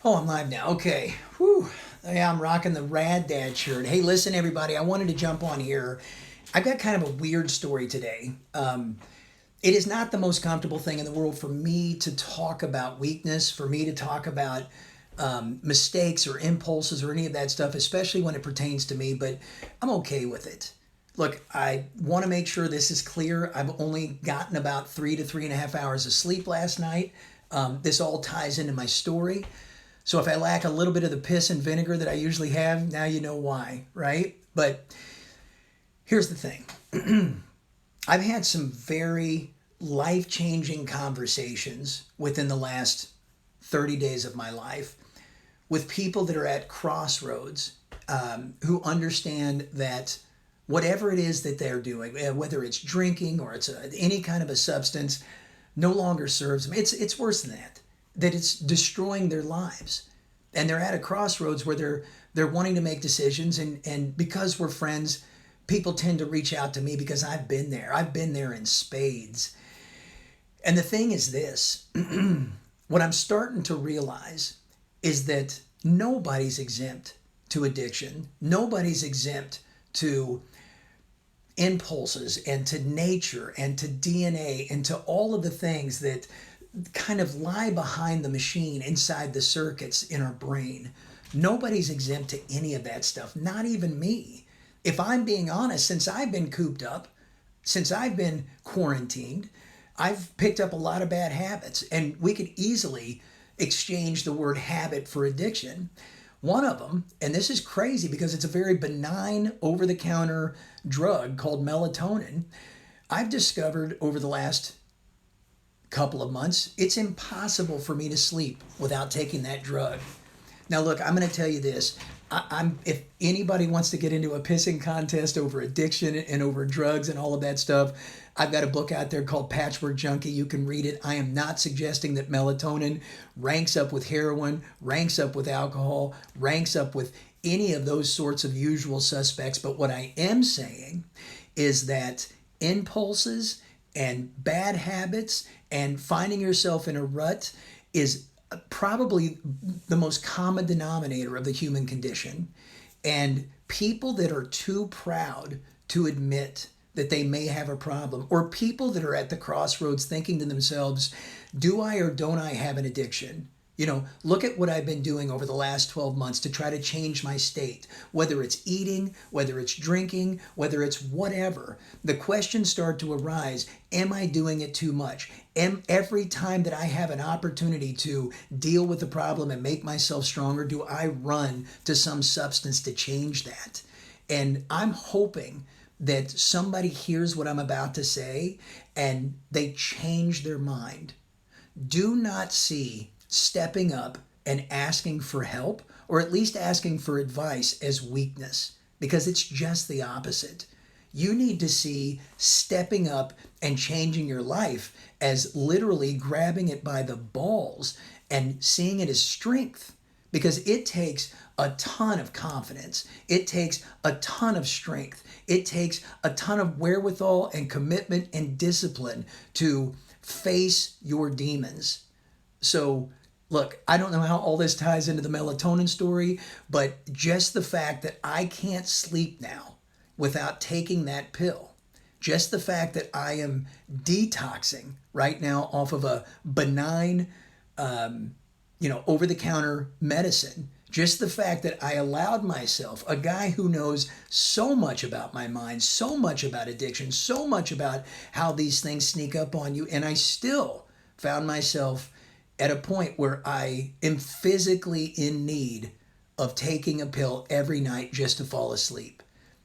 Oh, I'm live now. Okay. Whew. Yeah, I'm rocking the Rad Dad shirt. Hey, listen, everybody. I wanted to jump on here. I've got kind of a weird story today. It is not the most comfortable thing in the world for me to talk about weakness, for me to talk about mistakes or impulses or any of that stuff, especially when it pertains to me, but I'm okay with it. Look, I want to make sure this is clear. I've only gotten about 3 to 3.5 hours of sleep last night. This all ties into my story. So if I lack a little bit of the piss and vinegar that I usually have, now you know why, right? But here's the thing. I've had some very life-changing conversations within the last 30 days of my life with people that are at crossroads, who understand that whatever it is that they're doing, whether it's drinking or it's any kind of a substance, no longer serves them. It's worse than that. That it's destroying their lives, and they're at a crossroads where they're wanting to make decisions, and because we're friends, people tend to reach out to me because I've been there. I've been there in spades. And the thing is this: what I'm starting to realize is that nobody's exempt to addiction. Nobody's exempt to impulses and to nature and to DNA and to all of the things that kind of lie behind the machine inside the circuits in our brain. Nobody's exempt to any of that stuff, not even me. If I'm being honest, since I've been cooped up, since I've been quarantined, I've picked up a lot of bad habits, and we could easily exchange the word habit for addiction. One of them, and this is crazy because it's a very benign over the counter drug called melatonin, I've discovered over the last couple of months, it's impossible for me to sleep without taking that drug. Now, look, I'm going to tell you this. If anybody wants to get into a pissing contest over addiction and over drugs and all of that stuff, I've got a book out there called Patchwork Junkie. You can read it. I am not suggesting that melatonin ranks up with heroin, ranks up with alcohol, ranks up with any of those sorts of usual suspects. But what I am saying is that impulses and bad habits and finding yourself in a rut is probably the most common denominator of the human condition. And people that are too proud to admit that they may have a problem, or people that are at the crossroads thinking to themselves, do I or don't I have an addiction? Look at what I've been doing over the last 12 months to try to change my state, whether it's eating, whether it's drinking, whether it's whatever. The questions start to arise, am I doing it too much? Every time that I have an opportunity to deal with the problem and make myself stronger, do I run to some substance to change that? And I'm hoping that somebody hears what I'm about to say and they change their mind. Do not see stepping up and asking for help, or at least asking for advice, as weakness, because it's just the opposite. You need to see stepping up and changing your life as literally grabbing it by the balls and seeing it as strength, because it takes a ton of confidence. It takes a ton of strength. It takes a ton of wherewithal and commitment and discipline to face your demons. So, look, I don't know how all this ties into the melatonin story, but just the fact that I can't sleep now without taking that pill, just the fact that I am detoxing right now off of a benign, over-the-counter medicine, just the fact that I allowed myself, a guy who knows so much about my mind, so much about addiction, so much about how these things sneak up on you, and I still found myself at a point where I am physically in need of taking a pill every night just to fall asleep.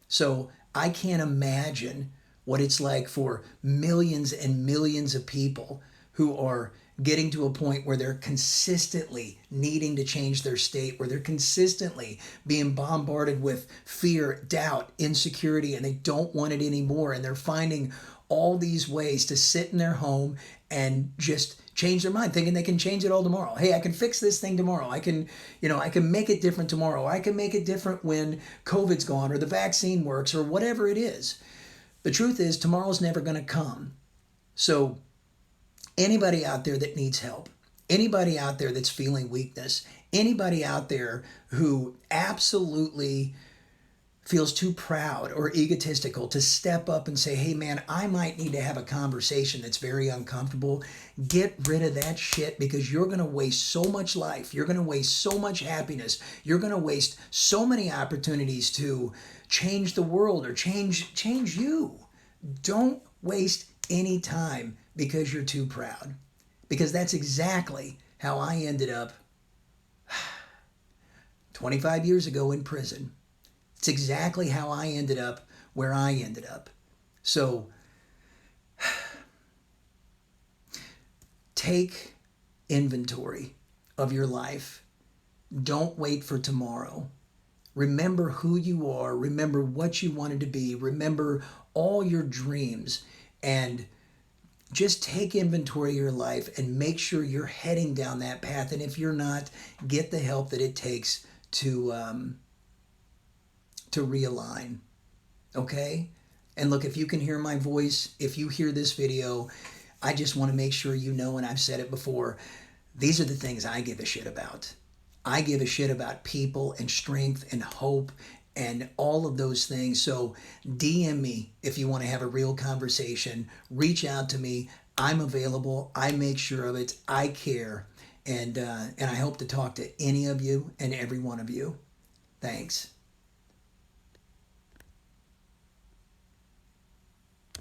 So I can't imagine what it's like for millions and millions of people who are getting to a point where they're consistently needing to change their state, where they're consistently being bombarded with fear, doubt, insecurity, and they don't want it anymore. And they're finding all these ways to sit in their home and just change their mind, thinking they can change it all tomorrow. Hey, I can fix this thing tomorrow. I can make it different tomorrow. I can make it different when COVID's gone or the vaccine works or whatever it is. The truth is, tomorrow's never going to come. So anybody out there that needs help, Anybody out there that's feeling weakness, anybody out there who absolutely feels too proud or egotistical to step up and say, hey man, I might need to have a conversation that's very uncomfortable, get rid of that shit, because you're going to waste so much life. You're going to waste so much happiness. You're going to waste so many opportunities to change the world or change you. Don't waste any time because you're too proud. Because that's exactly how I ended up 25 years ago in prison. It's exactly how I ended up where I ended up. So take inventory of your life. Don't wait for tomorrow. Remember who you are. Remember what you wanted to be. Remember all your dreams. And just take inventory of your life and make sure you're heading down that path. And if you're not, get the help that it takes to realign. Okay? And look, if you can hear my voice, if you hear this video, I just want to make sure you know, and I've said it before, these are the things I give a shit about. I give a shit about people and strength and hope and all of those things. So DM me if you want to have a real conversation. Reach out to me. I'm available. I make sure of it. I care. And I hope to talk to any of you and every one of you. Thanks.